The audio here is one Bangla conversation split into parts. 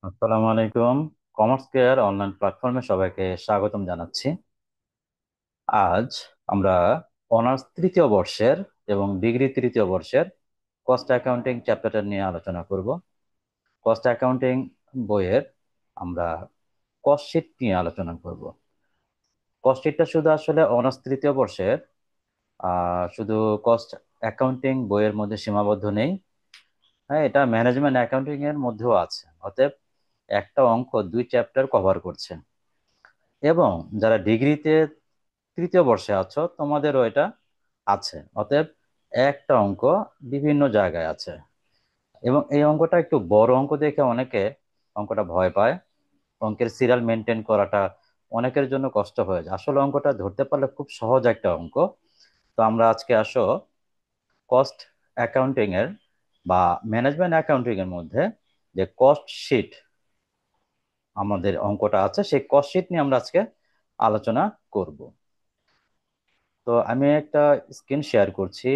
আসসালামু আলাইকুম। কমার্স কেয়ার অনলাইন প্ল্যাটফর্মে সবাইকে স্বাগতম জানাচ্ছি। আজ আমরা অনার্স তৃতীয় বর্ষের এবং ডিগ্রি তৃতীয় বর্ষের কস্ট অ্যাকাউন্টিং চ্যাপ্টারটা নিয়ে আলোচনা করব। কস্ট অ্যাকাউন্টিং বইয়ের আমরা কস্ট শিট নিয়ে আলোচনা করব। কস্ট শিটটা শুধু আসলে অনার্স তৃতীয় বর্ষের শুধু কস্ট অ্যাকাউন্টিং বইয়ের মধ্যে সীমাবদ্ধ নেই। হ্যাঁ, এটা ম্যানেজমেন্ট অ্যাকাউন্টিং এর মধ্যেও আছে। অতএব একটা অঙ্ক দুই চ্যাপ্টার কভার করছে। এবং যারা ডিগ্রিতে তৃতীয় বর্ষে আছো তোমাদেরও এটা আছে। অতএব একটা অঙ্ক বিভিন্ন জায়গায় আছে। এবং এই অঙ্কটা একটু বড় অঙ্ক দেখে অনেকে অঙ্কটা ভয় পায়। অঙ্কের সিরিয়াল মেনটেন করাটা অনেকের জন্য কষ্ট হয়ে যায়। আসলে অঙ্কটা ধরতে পারলে খুব সহজ একটা অঙ্ক। তো আমরা আজকে কস্ট অ্যাকাউন্টিং এর বা ম্যানেজমেন্ট অ্যাকাউন্টিং এর মধ্যে যে কস্ট শিট আমাদের অঙ্কটা আছে, সেই কস্ট শিট নিয়ে আমরা আজকে আলোচনা করব। তো আমি একটা স্ক্রিন শেয়ার করছি।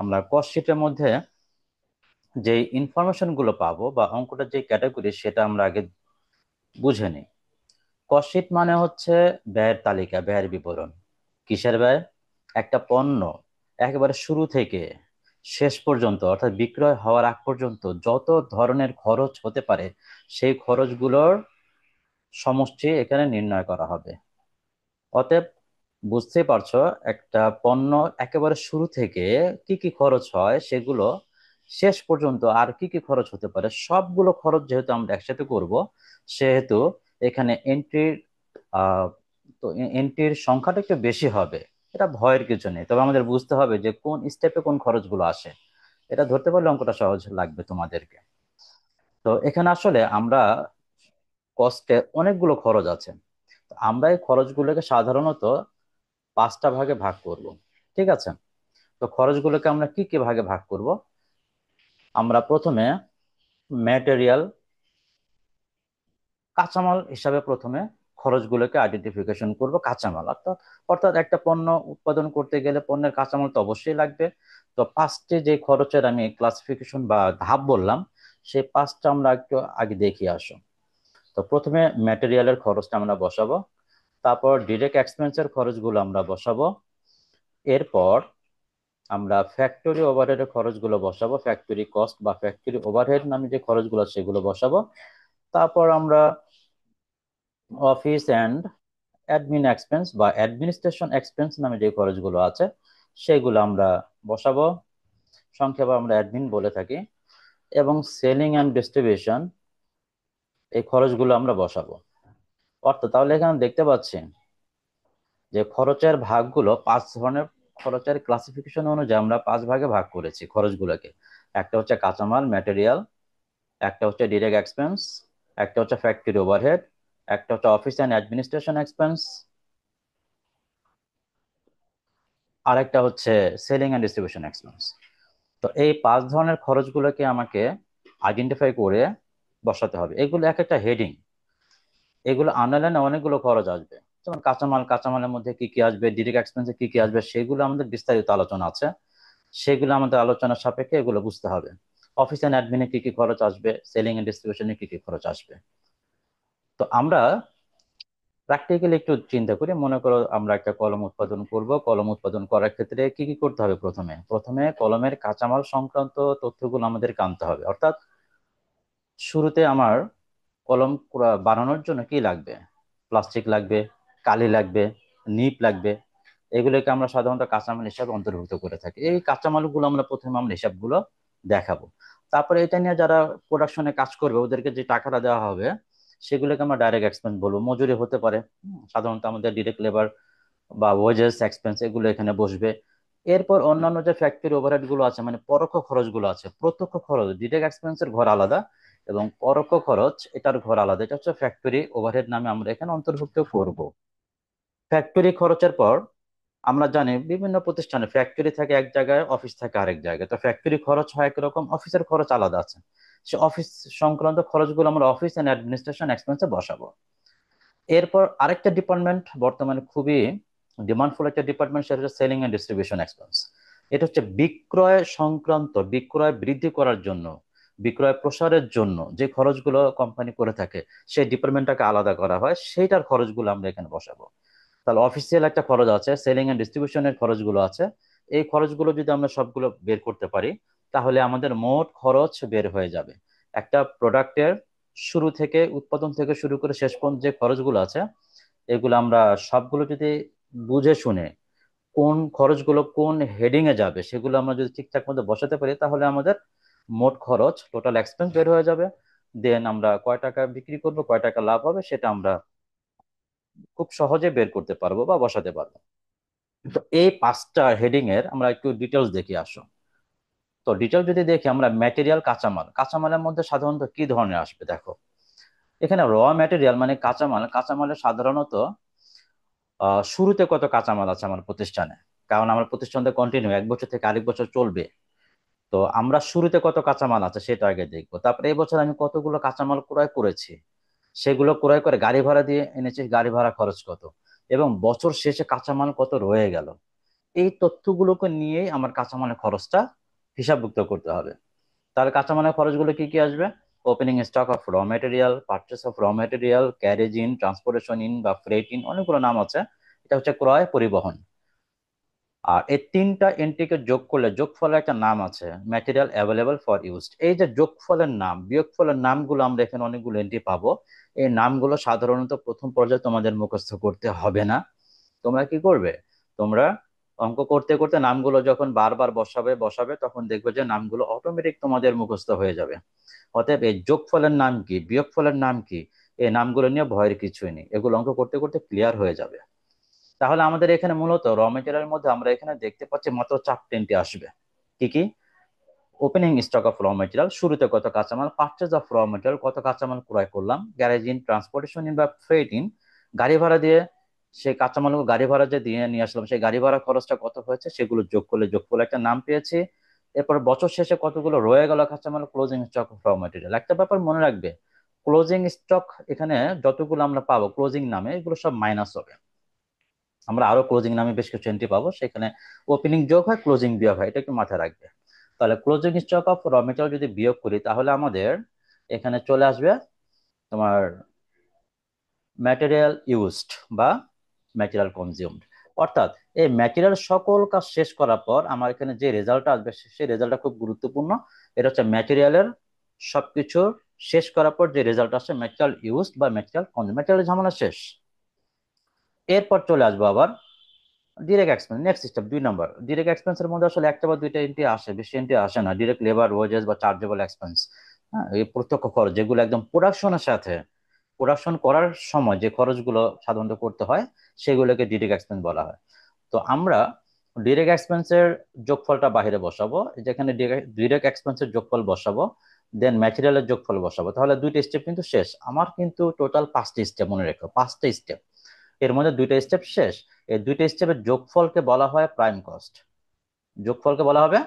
আমরা কস্ট শিটের মধ্যে যে ইনফরমেশন গুলো পাবো বা অঙ্কটার যে ক্যাটাগরি সেটা আমরা আগে বুঝে নিই। কস্ট শিট মানে হচ্ছে ব্যয়ের তালিকা, ব্যয়ের বিবরণ। কিসের ব্যয়? একটা পণ্য একেবারে শুরু থেকে শেষ পর্যন্ত, অর্থাৎ বিক্রয় হওয়ার আগ পর্যন্ত যত ধরনের খরচ হতে পারে সেই খরচগুলোর সমষ্টি এখানে নির্ণয় করা হবে। অতএব বুঝতেই পারছো, একটা পণ্য একেবারে শুরু থেকে কি কি খরচ হয় সেগুলো শেষ পর্যন্ত আর কি কি খরচ হতে পারে সবগুলো খরচ যেহেতু আমরা একসাথে করব, সেহেতু এখানে আহ এন্ট্রির সংখ্যাটা একটু বেশি হবে। এটা ভয়ের কিছু নেই, তবে আমাদের বুঝতে হবে যে কোন স্টেপে কোন খরচগুলো আসে। এটা ধরতে পারলে অঙ্কটা সহজ লাগবে তোমাদেরকে। তো এখানে আসলে আমরা কস্টে অনেকগুলো খরচ আছে। তো আমরা এই খরচগুলোকে সাধারণত পাঁচটা ভাগে ভাগ করব। ঠিক আছে? তো খরচগুলোকে আমরা কি কি ভাগে ভাগ করব? আমরা প্রথমে ম্যাটেরিয়াল, কাঁচামাল হিসাবে প্রথমে খরচগুলোকে আইডেন্টিফিকেশন করব। কাঁচামাল অর্থাৎ অর্থাৎ একটা পণ্য উৎপাদন করতে গেলে পণ্যের কাঁচামাল তো অবশ্যই লাগবে। তো পাঁচটি যে খরচের আমি ক্লাসিফিকেশন বা ধাপ বললাম, সেই পাঁচটা আমরা একটু আগে দেখিয়ে আসো। তো প্রথমে ম্যাটেরিয়ালের খরচটা আমরা বসাবো। তারপর ডিরেক্ট এক্সপেন্সের খরচগুলো আমরা বসাবো। এরপর আমরা ফ্যাক্টরি ওভারহেডের খরচগুলো বসাবো, ফ্যাক্টরি কস্ট বা ফ্যাক্টরি ওভারহেড নামে যে খরচগুলো সেগুলো বসাবো। তারপর আমরা অফিস অ্যান্ড অ্যাডমিন এক্সপেন্স বা অ্যাডমিনিস্ট্রেশন এক্সপেন্স নামে যে খরচগুলো আছে সেগুলো আমরা বসাবো, সংক্ষেপে আমরা অ্যাডমিন বলে থাকি। এবং সেলিং অ্যান্ড ডিস্ট্রিবিউশন, এই খরচগুলো আমরা বসাবো। অর্থাৎ তাহলে এখানে দেখতে পাচ্ছি যে খরচের ভাগগুলো পাঁচ ধরনের। খরচের ক্লাসিফিকেশন অনুযায়ী আমরা পাঁচ ভাগে ভাগ করেছি খরচগুলোকে। একটা হচ্ছে কাঁচামাল ম্যাটেরিয়াল, একটা হচ্ছে ডিরেক্ট এক্সপেন্স, একটা হচ্ছে ফ্যাক্টরি ওভারহেড, একটা হচ্ছে অফিস অ্যান্ড অ্যাডমিনিস্ট্রেশন এক্সপেন্স, আর একটা হচ্ছে সেলিং অ্যান্ড ডিস্ট্রিবিউশন এক্সপেন্স। তো এই পাঁচ ধরনের খরচগুলোকে আমাকে আইডেন্টিফাই করে বসাতে হবে। এগুলো এক একটা হেডিং। এগুলো আন্ডারলাইনে অনেকগুলো খরচ আসবে। যেমন কাঁচামালের মধ্যে কি কি আসবে, ডিরেক্ট এক্সপেন্সে কি কি আসবে, সেগুলো আমাদের বিস্তারিত আলোচনা আছে। সেগুলো আমাদের আলোচনার সাপেক্ষে এগুলো বুঝতে হবে। অফিস অ্যান্ড অ্যাডমিনে কি কি খরচ আসবে, সেলিং এন্ড ডিস্ট্রিবিউশনে কি কি খরচ আসবে। তো আমরা প্র্যাকটিক্যালি একটু চিন্তা করি। মনে করো আমরা একটা কলম উৎপাদন করব। কলম উৎপাদন করার ক্ষেত্রে কি কি করতে হবে? প্রথমে প্রথমে কলমের কাঁচামাল সংক্রান্ত তথ্যগুলো আমাদেরকে আনতে হবে। অর্থাৎ শুরুতে আমার কলম বানানোর জন্য কি লাগবে? প্লাস্টিক লাগবে, কালি লাগবে, নিব লাগবে। এগুলোকে আমরা সাধারণত কাঁচামাল হিসাবে অন্তর্ভুক্ত করে থাকি। এই কাঁচামালগুলো আমরা প্রথমে আমরা হিসাবগুলো দেখাবো। তারপরে এটা নিয়ে যারা প্রোডাকশনে কাজ করবে ওদেরকে যে টাকাটা দেওয়া হবে সেগুলোকে আমরা ডাইরেক্ট এক্সপেন্স বলবো। মজুরি হতে পারে, সাধারণত আমাদের ডিরেক্ট লেবার বা ওয়েজেস এক্সপেন্স এগুলো এখানে বসবে। এরপর অন্যান্য যে ফ্যাক্টরি ওভারহেড গুলো আছে, মানে পরোক্ষ খরচগুলো আছে। প্রত্যক্ষ খরচ ডিরেক্ট এক্সপেন্সের ঘর আলাদা এবং পরোক্ষ খরচ এটার ঘর আলাদা। এটা হচ্ছে ফ্যাক্টরি ওভারহেড নামে আমরা এখানে অন্তর্ভুক্ত করব। ফ্যাক্টরি খরচের পর আমরা জানি বিভিন্ন প্রতিষ্ঠানে ফ্যাক্টরি থাকে এক জায়গায়, অফিস থাকে আরেক জায়গায়। তো ফ্যাক্টরি খরচ হয় একরকম, অফিসের খরচ আলাদা আছে। সে অফিস সংক্রান্ত খরচগুলো আমরা অফিস এন্ড অ্যাডমিনিস্ট্রেশন এক্সপেন্সে বসাবো। এরপর আরেকটা ডিপার্টমেন্ট বর্তমানে খুবই ডিমান্ডফুল একটা ডিপার্টমেন্ট, সেটা হচ্ছে সেলিং এন্ড ডিস্ট্রিবিউশন এক্সপেন্স। এটা হচ্ছে বিক্রয় সংক্রান্ত, বিক্রয় বৃদ্ধি করার জন্য বিক্রয় প্রসারের জন্য যে খরচগুলো কোম্পানি করে থাকে সেই ডিপার্টমেন্টটাকে আলাদা করা হয়, সেইটার খরচগুলো আমরা এখানে বসাবো। তাহলে অফিসিয়াল একটা খরচ আছে, সেলিং এন্ড ডিস্ট্রিবিউশনের খরচগুলো আছে। এই খরচগুলো যদি আমরা সবগুলো বের করতে পারি, তাহলে আমাদের মোট খরচ বের হয়ে যাবে। একটা প্রোডাক্টের শুরু থেকে, উৎপাদন থেকে শুরু করে শেষ পর্যন্ত যে খরচগুলো আছে, এগুলো আমরা সবগুলো যদি বুঝে শুনে কোন খরচগুলো কোন হেডিং এ যাবে সেগুলো আমরা যদি ঠিকঠাক মতো বসাতে পারি, তাহলে আমাদের মোট খরচ, টোটাল এক্সপেন্স বের হয়ে যাবে। দেন আমরা কয় টাকা বিক্রি করব, কয় টাকা লাভ হবে, সেটা আমরা খুব সহজে বের করতে পারবো বা বসাতে পারবো। তো এই 5টা হেডিং এর আমরা একটু ডিটেলস দেখি আসো। তো ডিটেল যদি দেখি আমরা, ম্যাটেরিয়াল, কাঁচামাল, কাঁচামালের মধ্যে সাধারণত কি ধরনের আসবে দেখো। এখানে র ম্যাটেরিয়াল মানে কাঁচামাল, কাঁচামালে সাধারণত শুরুতে কত কাঁচামাল আছে আমার প্রতিষ্ঠানে, কারণ আমার প্রতিষ্ঠানটা কন্টিনিউ 1 বছর থেকে আরেক বছর চলবে। তো আমরা শুরুতে কত কাঁচামাল আছে সেটা আগে দেখবো, তারপরে এই বছর আমি কতগুলো কাঁচামাল ক্রয় করেছি, সেগুলো ক্রয় করে গাড়ি ভাড়া দিয়ে এনেছি, গাড়ি ভাড়া খরচ কত, এবং বছর শেষে কাঁচামাল কত রয়ে গেল। এই তথ্যগুলোকে নিয়েই আমার কাঁচামালের খরচটা হিসাবভুক্ত করতে হবে। তাহলে কাঁচামালের খরচগুলো কি কি আসবে? ওপেনিং স্টক অফ র মেটেরিয়াল, পারচেস অফ র material, carriage in, transportation in বা ফ্রেট ইন, অনেকগুলো নাম আছে। এটা হচ্ছে ক্রয়, পরিবহন। আর এই 3টা এন্ট্রিকে যোগ করলে যোগফলের একটা নাম আছে, ম্যাটেরিয়াল অ্যাভেলেবল ফর ইউজ। এই যে যোগফলের নাম, বিয়োগফলের নামগুলো আমরা এখানে অনেকগুলো এন্ট্রি পাবো। এই নামগুলো সাধারণত প্রথম পর্যায়ে তোমাদের মুখস্থ করতে হবে না। তোমরা কি করবে, তোমরা অঙ্ক করতে করতে নামগুলো যখন বারবার বসাবে বসাবে, তখন দেখবে যে নামগুলো অটোমেটিক তোমাদের মুখস্থ হয়ে যাবে। অতএব এই যোগফলের নাম কি, বিয়োগফলের নাম কি, এই নামগুলো নিয়ে ভয়ের কিছুই নেই, এগুলো অঙ্ক করতে করতে ক্লিয়ার হয়ে যাবে। তাহলে আমাদের এখানে মূলত র মেটেরিয়ালের মধ্যে আমরা এখানে দেখতে পাচ্ছি মাত্র 4টি আসবে। কি কি? ওপেনিং স্টক অফ র মেটেরিয়াল, শুরুতে কত কাঁচামাল, পারচেজ অফ র মেটেরিয়াল, কত কাঁচামাল ক্রয় করলাম, গ্যারেজ ইন, ট্রান্সপোর্টেশন ইন বা ফ্রেট ইন, গাড়ি ভাড়া দিয়ে সেই কাঁচামালগুলো গাড়ি ভাড়া যে দিয়ে নিয়ে আসলাম, সেই গাড়ি ভাড়া খরচটা কত হয়েছে, সেগুলো যোগ করলে যোগফল একটা নাম পেয়েছি। এরপর বছর শেষে কতগুলো রয়ে গেল কাঁচামাল, ক্লোজিং স্টক অফ র মেটেরিয়াল। একটা ব্যাপার মনে রাখবে, ক্লোজিং স্টক এখানে যতগুলো আমরা পাবো ক্লোজিং নামে, এগুলো সব মাইনাস হবে। আমরা আরো ক্লোজিং নামে বেশ কিছু এন্ট্রি পাবো, সেখানে ওপেনিং যোগ হয়, ক্লোজিং বিয়োগ হয়, এটা একটু মাথায় রাখবে। তাহলে ক্লোজিং স্টক অফ র মেটেরিয়াল যদি বিয়োগ করি, তাহলে আমাদের এখানে চলে আসবে তোমার ম্যাটেরিয়াল ইউজড বা ম্যাটেরিয়াল কনজিউমড। অর্থাৎ এই ম্যাটেরিয়াল সকল কাজ শেষ করার পর আমার এখানে যে রেজাল্টটা আসবে, সেই রেজাল্টটা খুব গুরুত্বপূর্ণ। এটা হচ্ছে ম্যাটেরিয়ালের সবকিছু শেষ করার পর যে রেজাল্ট আসছে, ম্যাটেরিয়াল ইউজড বা ম্যাটেরিয়াল কনজিউমড, ম্যাটেরিয়াল ঝামেলা শেষ। এরপর চলে আসবো আবার ডিরেক্ট এক্সপেন্স, নেক্সট স্টেপ 2 নম্বর। ডিরেক্ট এক্সপেন্সের মধ্যে আসলে একটা বা দুইটা এন্ট্রি আসে, বেশি এন্ট্রি আসে না। ডিরেক্ট লেবার, ওয়েজেস বা চার্জেবল এক্সপেন্স, হ্যাঁ, এই প্রত্যক্ষ খরচ যেগুলো একদম প্রোডাকশনের সাথে, প্রোডাকশন করার সময় যে খরচগুলো সাধারণত করতে হয়, সেগুলোকে ডিরেক্ট এক্সপেন্স বলা হয়। তো আমরা ডিরেক্ট এক্সপেন্সের যোগফলটা বাইরে বসাবো, যেখানে ডিরেক্ট এক্সপেন্সের যোগফল বসাবো, দেন ম্যাটেরিয়ালের যোগফল বসাবো। তাহলে দুইটা স্টেপ কিন্তু শেষ। আমার কিন্তু টোটাল 5টি স্টেপ, মনে রেখো 5টা স্টেপ, এর মধ্যে দুইটা স্টেপ শেষ। এই দুইটা স্টেপের যোগফলকে বলা হয় প্রাইম কস্ট। যোগফলকে বলা হবে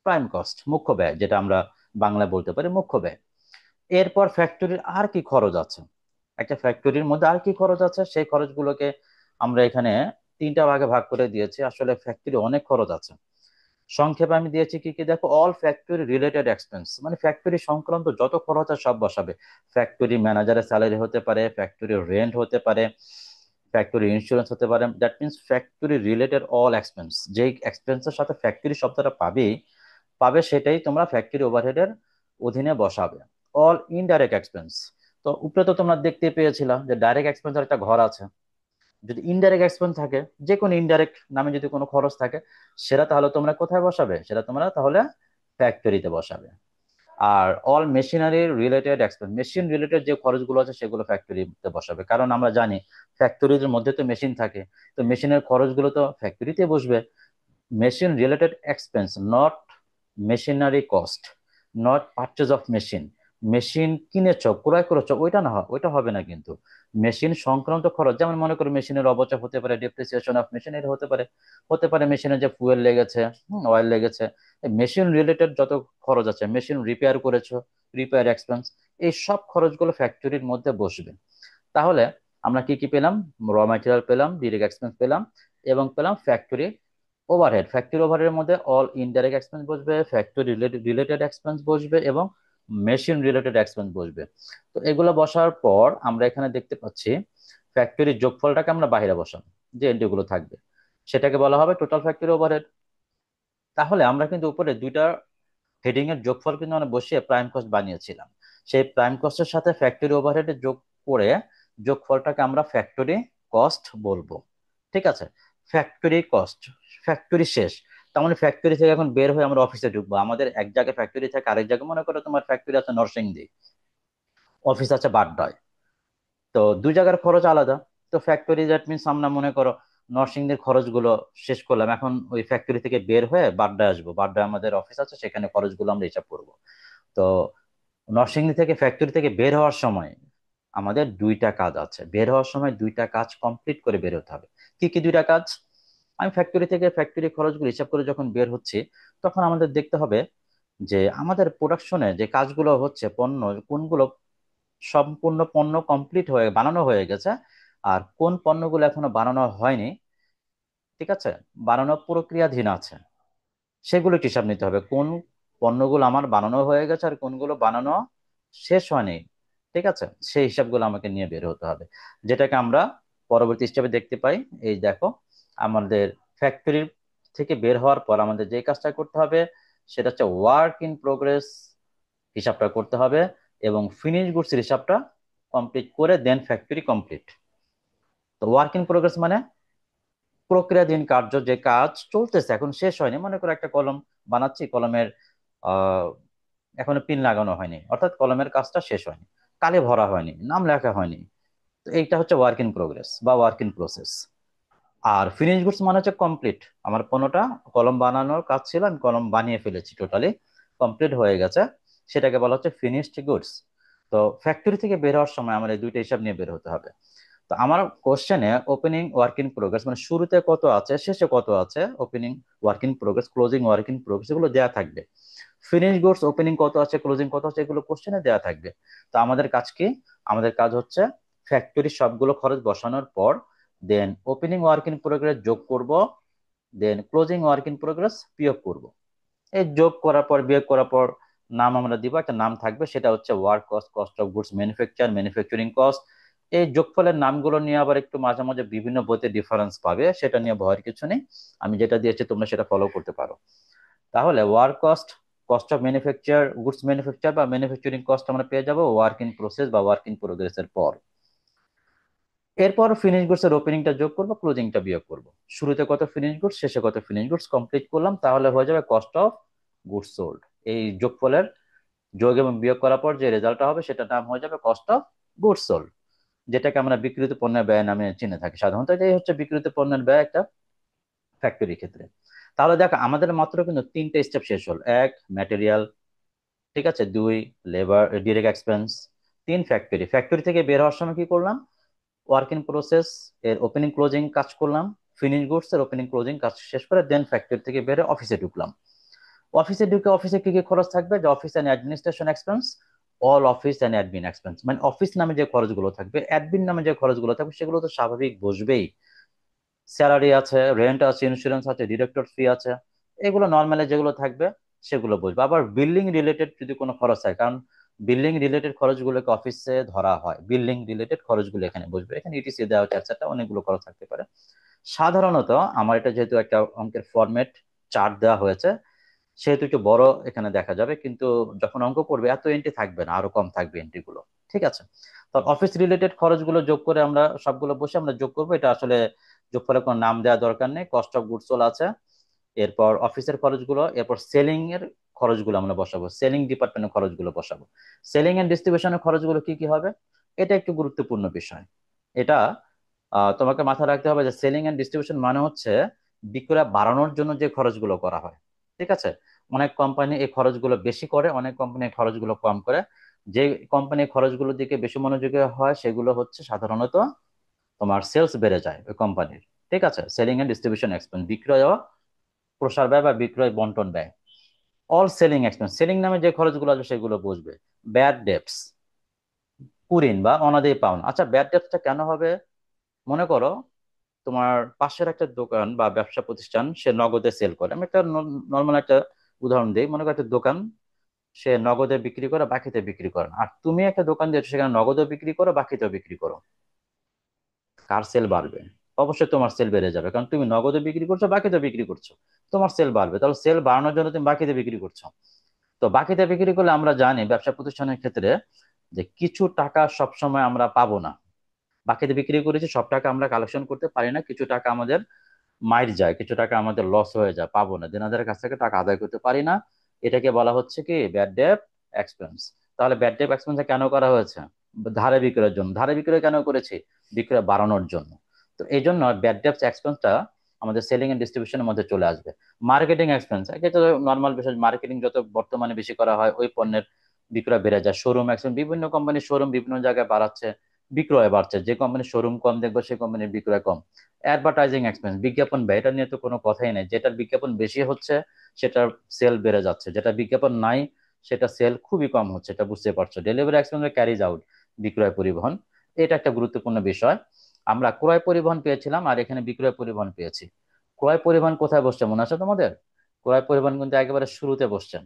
প্রাইম কস্ট, মুখ্য ব্যয়, যেটা আমরা বাংলায় বলতে পারি মুখ্য ব্যয়। এরপর ফ্যাক্টরির আর কি খরচ আছে, একটা ফ্যাক্টরির মধ্যে আর কি খরচ আছে, সেই খরচগুলোকে আমরা এখানে 3টা ভাগে ভাগ করে দিয়েছি। আসলে ফ্যাক্টরি অনেক খরচ আছে। সংক্ষেপে আমি দিয়েছি কি কি দেখো, অল ফ্যাক্টরি রিলেটেড এক্সপেন্স, মানে ফ্যাক্টরি সংক্রান্ত যত খরচ আছে সব বসাবে। ফ্যাক্টরি ম্যানেজারের স্যালারি হতে পারে, ফ্যাক্টরি রেন্ট হতে পারে, ফ্যাক্টরি ইন্স্যুরেন্স হতে পারে। That means factory related all expense, যেই এক্সপেন্সের সাথে ফ্যাক্টরি শব্দটা পাবে সেটাই তোমরা ফ্যাক্টরি ওভারহেডের অধীনে বসাবে। অল ইনডাইরেক্ট এক্সপেন্স, তো উপরে তো তোমরা দেখতে পেয়েছিলাম যে ডাইরেক্ট এক্সপেন্সের একটা ঘর আছে। যদি ইনডাইরেক্ট এক্সপেন্স থাকে, যে কোনো ইনডাইরেক্ট নামে যদি কোনো খরচ থাকে, সেটা তাহলে তোমরা কোথায় বসাবে, সেটা তোমরা তাহলে ফ্যাক্টরিতে বসাবে। আর all machinery related expense, machine related যে খরচগুলো আছে সেগুলো ফ্যাক্টরিতে বসাবে, কারণ আমরা জানি ফ্যাক্টরির মধ্যে তো মেশিন থাকে, তো মেশিনের খরচগুলো তো ফ্যাক্টরিতে বসবে। Machine related expense, not machinery cost, not purchase of machine. Machine কিনেছ, ক্রয় করেছো, ওইটা না হয়, ওইটা হবে না কিন্তু। মেশিন সংক্রান্ত খরচ, যেমন মনে করো মেশিনের অবচয় হতে পারে, ডেপ্রিসিয়েশন অফ মেশিন, এটা হতে পারে। হতে পারে মেশিনে যে ফুয়েল লেগেছে, অয়েল লেগেছে। মেশিন রিলেটেড যত খরচ আছে, মেশিন রিপেয়ার করেছো, রিপেয়ার এক্সপেন্স, এই সব খরচগুলো ফ্যাক্টরির মধ্যে বসবে। তাহলে আমরা কি কি পেলাম? র ম্যাটেরিয়াল পেলাম, ডিরেক্ট এক্সপেন্স পেলাম, এবং পেলাম ফ্যাক্টরি ওভারহেড। ফ্যাক্টরি ওভারহেডের মধ্যে অল ইনডাইরেক্ট এক্সপেন্স বসবে, ফ্যাক্টরি রিলেটেড এক্সপেন্স বসবে, এবং মেশিন রিলেটেড এক্সপেন্স বসবে। তো এগুলো বসার পর আমরা এখানে দেখতে পাচ্ছি ফ্যাক্টরির যোগফলটাকে আমরা বাইরে বসাবো, যে এন্ট্রি গুলো থাকবে সেটাকে বলা হবে টোটাল ফ্যাক্টরি ওভারহেড। তাহলে আমরা কিন্তু উপরে দুইটা হেডিং এর যোগফল কিন্তু আমরা বসিয়ে প্রাইম কস্ট বানিয়েছিলাম। সেই প্রাইম কস্টের সাথে ফ্যাক্টরি ওভারহেডে যোগ করে যোগফলটাকে আমরা ফ্যাক্টরি কস্ট বলবো। ঠিক আছে, ফ্যাক্টরি কস্ট, ফ্যাক্টরি শেষ। তার মানে ফ্যাক্টরি থেকে এখন বের হয়ে আমরা অফিসে ঢুকবো। আমাদের এক জায়গায় ফ্যাক্টরি থেকে আরেক জায়গায়, মনে করো তোমার ফ্যাক্টরি আছে নরসিংদী, অফিস আছে বাড্ডায়, তো দুই জায়গার খরচ আলাদা। তো ফ্যাক্টরি দ্যাট মিনস আমরা মনে করো নরসিংদীর খরচগুলো শেষ করলাম, এখন ওই ফ্যাক্টরি থেকে বের হয়ে বাড্ডায় আসবো, বাড্ডায় আমাদের অফিস আছে, সেখানে খরচগুলো আমরা হিসাব করবো। তো নরসিংদী থেকে ফ্যাক্টরি থেকে বের হওয়ার সময় আমাদের দুইটা কাজ আছে, বের হওয়ার সময় দুইটা কাজ কমপ্লিট করে বের হতে হবে। কি কি দুইটা কাজ? আমি ফ্যাক্টরি থেকে ফ্যাক্টরি খরচগুলো হিসাব করে যখন বের হচ্ছে, তখন আমাদের দেখতে হবে যে আমাদের প্রোডাকশনে যে কাজগুলো হচ্ছে, পণ্য কোনগুলো সম্পূর্ণ পণ্য কমপ্লিট হয়ে বানানো হয়ে গেছে, আর কোন পণ্যগুলো এখনো বানানো হয়নি, ঠিক আছে, বানানো প্রক্রিয়াধীন আছে, সেগুলো হিসাব নিতে হবে। কোন পণ্যগুলো আমার বানানো হয়ে গেছে আর কোনগুলো বানানো শেষ হয়নি, ঠিক আছে, সেই হিসাবগুলো আমাকে নিয়ে বের হতে হবে। যেটাকে আমরা পরবর্তী স্টেপে দেখতে পাই। এই দেখো, আমাদের ফ্যাক্টরি থেকে বের হওয়ার পর আমাদের যে কাজটা করতে হবে সেটা হচ্ছে ওয়ার্ক ইন প্রোগ্রেস হিসাবটা করতে হবে, এবং ফিনিশ গুডস হিসাবটা কমপ্লিট করে দেন ফ্যাক্টরি কমপ্লিট। তো ওয়ার্ক ইন প্রোগ্রেস মানে প্রক্রিয়াধীন কার্য, যে কাজ চলতেছে এখন শেষ হয়নি। মনে করো একটা কলম বানাচ্ছি, কলমের আহ এখনো পিন লাগানো হয়নি, অর্থাৎ কলমের কাজটা শেষ হয়নি, কালি ভরা হয়নি, নাম লেখা হয়নি। তো এইটা হচ্ছে ওয়ার্ক ইন প্রোগ্রেস বা ওয়ার্ক ইন প্রসেস। আর ফিনিশ গুডস মানে হচ্ছে কমপ্লিট, আমার পণ্যটা কলম বানানোর কাজ ছিল, আমি কলম বানিয়ে ফেলেছি, টোটালি কমপ্লিট হয়ে গেছে, সেটাকে বলা হচ্ছে ফিনিশড গুডস। তো ফ্যাক্টরি থেকে বের হওয়ার সময় আমার এই দুইটা হিসাব নিয়ে বের হতে হবে। তো আমার কোশ্চেনে ওপেনিং ওয়ার্ক ইন প্রোগ্রেস মানে শুরুতে কত আছে শেষে কত আছে, opening work in progress closing work in progress এগুলো দেওয়া থাকবে। ফিনিশ গুডস ওপেনিং কত আছে ক্লোজিং কত আছে এগুলো কোশ্চেনে দেওয়া থাকবে। তো আমাদের কাজ কি? আমাদের কাজ হচ্ছে ফ্যাক্টরির সবগুলো খরচ বসানোর পর then opening work in progress যোগ করব, then closing work in progress বিয়োগ করব। এই যোগ করার পর বিয়োগ করার পর নাম আমরা দিব, একটা নাম থাকবে, সেটা হচ্ছে work cost, cost of goods manufacture, manufacturing cost. এই যোগফলের নামগুলো নিয়ে আবার একটু মাঝে মাঝে বিভিন্ন বইতে ডিফারেন্স পাবে, সেটা নিয়ে ভয়ের কিছু নেই, আমি যেটা দিয়েছি তোমরা সেটা ফলো করতে পারো। তাহলে work cost, cost of manufacture, goods manufacture বা ম্যানুফ্যাকচারিং কস্ট আমরা পেয়ে যাবো ওয়ার্ক ইন প্রসেস বা ওয়ার্ক ইন প্রোগ্রেস এর পর। এরপর ফিনিশ গুডস এর ওপেনিংটা যোগ করবো, ক্লোজিংটা বিয়োগ করবো। শুরুতে কত ফিনিশ গুডস, শেষে কত ফিনিশ গুডস কমপ্লিট করলাম, তাহলে হয়ে যাবে কস্ট অফ গুডস সোল্ড। এই যোগফলের যোগ এবং বিয়োগ করার পর যে রেজাল্টটা হবে সেটার নাম হয়ে যাবে কস্ট অফ গুডস সোল্ড, যেটাকে আমরা বিক্রিত পণ্যের ব্যয় নামে চিনে থাকি সাধারণত। এটাই হচ্ছে বিক্রিত পণ্যের ব্যয় একটা ফ্যাক্টরি ক্ষেত্রে। তাহলে দেখো আমাদের মাত্র কিন্তু তিনটে স্টেপ শেষ হল। এক, ম্যাটেরিয়াল, ঠিক আছে, দুই, লেবার ডিরেক্ট এক্সপেন্স, তিন, ফ্যাক্টরি। ফ্যাক্টরি থেকে বের হওয়ার সময় কি করলাম? ওয়ার্ক ইন প্রসেস এর ওপেনিং ক্লোজিং কাজ করলাম, ফিনিশ গুডস এর ওপেনিং ক্লোজিং কাজ শেষ করে দেন ফ্যাক্টরি থেকে বের হয়ে অফিসে ঢুকলাম। অফিসে ঢুকে অফিসে কি কি খরচ থাকবে? যে office and administration expense, all office and admin expense, মানে অফিস নামে যে খরচগুলো থাকবে, অ্যাডমিন নামে যে খরচগুলো থাকবে, সেগুলো তো স্বাভাবিক বসবেই। স্যালারি আছে, রেন্ট আছে, ইন্স্যুরেন্স আছে, ডিরেক্টর ফি আছে, এগুলো নর্মালি যেগুলো থাকবে সেগুলো বসবে। আবার বিল্ডিং রিলেটেড যদি কোনো খরচ হয়, কারণ বিল্ডিং রিলেটেড খরচগুলোকে অফিসে ধরা হয়, বিল্ডিং রিলেটেড খরচগুলো এখানে বসবে। এখানে ইটিসি দেওয়া হচ্ছে, একটা অনেকগুলো খরচ থাকতে পারে। সাধারণত আমার এটা যেহেতু একটা অঙ্কের ফরম্যাট চার্ট দেওয়া হয়েছে, সেহেতু একটু বড় এখানে দেখা যাবে, কিন্তু যখন অঙ্ক করবে এত এন্ট্রি থাকবে না, আরো কম থাকবে এন্ট্রি গুলো, ঠিক আছে। তো অফিস রিলেটেড খরচগুলো যোগ করে আমরা সবগুলো বসে আমরা যোগ করবো। এটা আসলে যোগফলে কোনো নাম দেওয়া দরকার নেই, কস্ট অফ গুডস সোল্ড আছে, এরপর অফিসের খরচগুলো, এরপর সেলিং এর খরচগুলো আমরা বসাবো, সেলিং ডিপার্টমেন্টের খরচগুলো বসাবো। সেলিং এন্ড ডিস্ট্রিবিউশনের খরচগুলো কি কি হবে, এটা একটু গুরুত্বপূর্ণ বিষয়। এটা তোমাকে মাথায় রাখতে হবে যে সেলিং এন্ড ডিস্ট্রিবিউশন মানে হচ্ছে বিক্রয় বাড়ানোর জন্য যে খরচগুলো করা হয়, ঠিক আছে। অনেক কোম্পানি এই খরচগুলো বেশি করে, অনেক কোম্পানি এই খরচগুলো কম করে। যে কোম্পানি খরচগুলোর দিকে বেশি মনোযোগী হয় সেগুলো হচ্ছে সাধারণত তোমার সেলস বেড়ে যায় ওই কোম্পানির, ঠিক আছে। সেলিং এন্ড ডিস্ট্রিবিউশন এক্সপেন্স, বিক্রয় ও প্রসার ব্যয় বা বিক্রয় বন্টন ব্যয়। অল সেলিং এক্সপেন্স, সেলিং নামে যে খরচগুলো আছে সেগুলো বুঝবে। ব্যাড ডেপস, কুঋণ বা অনাদায়ী পাওনা। আচ্ছা, ব্যাড ডেপসটা কেন হবে? মনে করো তোমার পাশের একটা দোকান বা ব্যবসা প্রতিষ্ঠান, সে নগদে সেল করে। আমি একটা নর্মাল একটা উদাহরণ দিই, মনে করো একটা দোকান, সে নগদে বিক্রি করে, বাকিতে বিক্রি করে না। আর তুমি একটা দোকান দিয়েছো, সেখানে নগদও বিক্রি করো, বাকিতেও বিক্রি করো, কার সেল বাড়বে? অবশ্যই তোমার সেল বেড়ে যাবে, কারণ তুমি নগদে বিক্রি করছো, বাকিতে বিক্রি করছো, তোমার সেল বাড়বে। তাহলে সেল বাড়ানোর জন্য তুমি বাকিতে বিক্রি করছো। তো বাকিতে বিক্রি করলে আমরা জানি ব্যবসা প্রতিষ্ঠানের ক্ষেত্রে যে কিছু টাকা সবসময় আমরা পাবো না। বাকিতে বিক্রি করেছি, সব টাকা আমরা কালেকশন করতে পারি না, কিছু টাকা আমাদের মাইর যায়, কিছু টাকা আমাদের লস হয়ে যায়, পাবো না, দেনাদারের কাছ থেকে টাকা আদায় করতে পারি না। এটাকে বলা হচ্ছে কি ব্যাড ডেট এক্সপেন্স। তাহলে ব্যাড ডেট এক্সপেন্স কেন করা হয়েছে? ধারে বিক্রয়ের জন্য। ধারে বিক্রয় কেন করেছি? বিক্রয় বাড়ানোর জন্য। তো এই জন্য ব্যাড ডেট এক্সপেন্সটা আমাদের সেলিং এন্ড ডিস্ট্রিবিউশনের মধ্যে চলে আসবে। মার্কেটিং এক্সপেন্স, এটা তো নর্মাল বিষয়, মার্কেটিং যত বর্তমানে বেশি করা হয় ওই পণ্যের বিক্রয় বেড়ে যায়। শোরুম এক্সপেন্স, বিভিন্ন কোম্পানির শোরুম বিভিন্ন জায়গায় বাড়াচ্ছে, বিক্রয় বাড়ছে। যে কোম্পানির শোরুম কম দেখবো সেই কোম্পানির বিক্রয় কম। অ্যাডভার্টাইজিং এক্সপেন্স, বিজ্ঞাপন ব্যয়, এটা নিয়ে তো কোনো কথাই নেই। যেটার বিজ্ঞাপন বেশি হচ্ছে সেটার সেল বেড়ে যাচ্ছে, যেটা বিজ্ঞাপন নাই সেটা সেল খুবই কম হচ্ছে, এটা বুঝতে পারছো। ডেলিভারি এক্সপেন্স ক্যারিজ আউট, বিক্রয় পরিবহন, এটা একটা গুরুত্বপূর্ণ বিষয়। আমরা ক্রয় পরিবহন পেয়েছিলাম, আর এখানে বিক্রয় পরিবহন পেয়েছি। ক্রয় পরিবহন কোথায় বসছে মনে আছে তোমাদের? ক্রয় পরিবহন কিন্তু একেবারে শুরুতে বসছেন।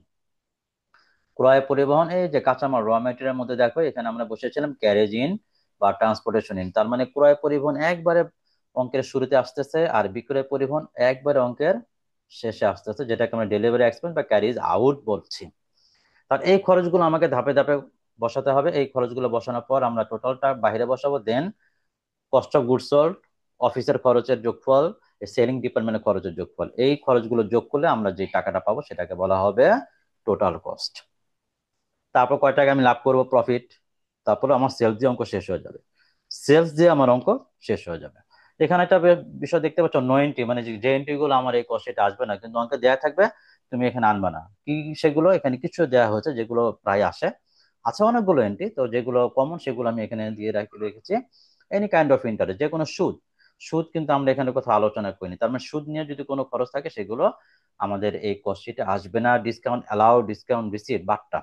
ক্রয় পরিবহন এই যে কাঁচামাল র মেটেরিয়ালের মধ্যে দেখো এখানে আমরা বসেছিলাম ক্যারেজ ইন বা ট্রান্সপোর্টেশন ইন। তার মানে ক্রয় পরিবহন একবারে অঙ্কের শুরুতে আসতেছে, আর বিক্রয় পরিবহন একবারে অঙ্কের শেষে আসতেছে, যেটাকে আমরা ডেলিভারি এক্সপেন্স বা ক্যারিজ আউট বলছি। তার এই খরচগুলো আমাকে ধাপে ধাপে বসাতে হবে। এই খরচগুলো বসানোর পর আমরা টোটালটা বাইরে বসাবো। দেন কস্ট অফ গুডস সোল্ড, অফিসের খরচের যোগফল, সেলিং ডিপার্টমেন্টের খরচের যোগফল, এই খরচগুলো যোগ করলে আমরা যে টাকাটা পাবো সেটাকে বলা হবে টোটাল কস্ট। তারপর কয় টাকা আমি লাভ করব, প্রফিট। তারপরে আমার সেলস দিয়ে অঙ্ক শেষ হয়ে যাবে। সেলস দিয়ে আমার অঙ্ক শেষ হয়ে যাবে। এখানে একটা বিষয় দেখতে পাচ্ছ, নো এন্ট্রি, মানে যে এন্ট্রি গুলো আমার এই কস্টে আসবে না, কিন্তু অঙ্কে দেয়া থাকবে, তুমি এখানে আনবে না। কি সেগুলো? এখানে কিছু দেওয়া হয়েছে যেগুলো প্রায় আসে, আছে অনেকগুলো এন্ট্রি, তো যেগুলো কমন সেগুলো আমি এখানে দিয়ে রেখেছি। এনি কাইন্ড অফ ইন্টারেস্ট, যে কোনো সুদ। সুদ কিন্তু আমরা এখানে কোথাও আলোচনা করিনি। তার মানে সুদ নিয়ে যদি কোনো খরচ থাকে সেগুলো আমাদের এই কস্ট শিটে আসবে না। ডিসকাউন্ট অ্যালাউ, ডিসকাউন্ট রিসিভ, বাট্টা,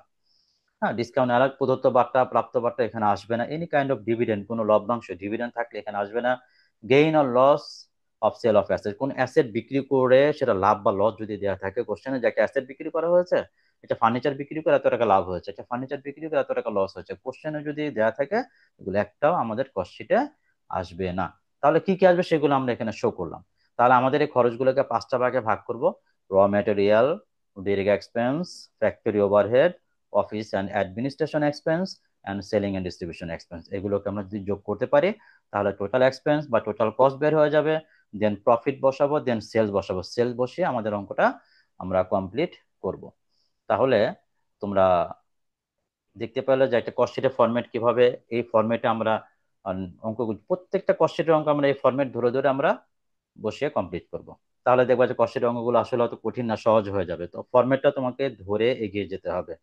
হ্যাঁ ডিসকাউন্ট অ্যালার্ট প্রদত্ত বার্তা, প্রাপ্ত বার্তা এখানে আসবে না। এনি কাইন্ড অফ ডিভিডেন্ড, কোনো লভ্যাংশ ডিভিডেন্ড থাকলে এখানে আসবে না। Gain or loss of sale of asset, কোন অ্যাসেট বিক্রি করে সেটা লাভ বা লস যদি দেওয়া থাকে কোশ্চেনে, যে একটা অ্যাসেট বিক্রি করা হয়েছে, এটা ফার্নিচার বিক্রি করে এত টাকা লাভ হয়েছে, এটা ফার্নিচার বিক্রি করে এত টাকা লস হয়েছে, কোশ্চেনে যদি দেওয়া থাকে এগুলো একটাও আমাদের কস্টশিটে আসবে না। তাহলে কি কি আসবে সেগুলো আমরা এখানে শো করলাম। তাহলে আমাদের এই খরচগুলোকে পাঁচটা ভাগে ভাগ করব। র material, direct expense, factory overhead, office and administration expense, and selling and distribution expense, এগুলোকে আমরা যদি যোগ করতে পারি তাহলে টোটাল এক্সপেন্স বা টোটাল কস্ট বের হয়ে যাবে। দেন প্রফিট বসাবো, দেন সেলস বসাবো, সেলস বসিয়ে আমাদের অঙ্কটা আমরা কমপ্লিট করব। তাহলে তোমরা দেখতে পেলে যে একটা কস্টশিটের ফরম্যাট কিভাবে। এই ফরম্যাটে আমরা অঙ্ক, প্রত্যেকটা কস্টশিটের অঙ্ক আমরা এই ফরম্যাট ধরে ধরে আমরা বসিয়ে কমপ্লিট করব। তাহলে দেখবা যে কষ্টের অঙ্কগুলো আসলে অত কঠিন না, সহজ হয়ে যাবে। তো ফরম্যাটটা তোমাকে ধরে এগিয়ে যেতে হবে।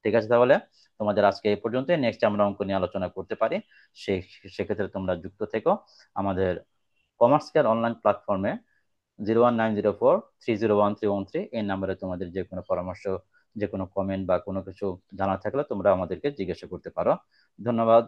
ঠিক আছে, তাহলে তোমাদের আজকে এই পর্যন্ত। নেক্সট আমরা অঙ্ক নিয়ে আলোচনা করতে পারি। সেই সেক্ষেত্রে তোমরা যুক্ত থেকো আমাদের কমার্স কেয়ার অনলাইন প্ল্যাটফর্মে। 019043013113 এই নাম্বারে তোমাদের যে কোনো পরামর্শ, যে কোনো কমেন্ট বা কোনো কিছু জানা থাকলে তোমরা আমাদেরকে জিজ্ঞাসা করতে পারো। ধন্যবাদ।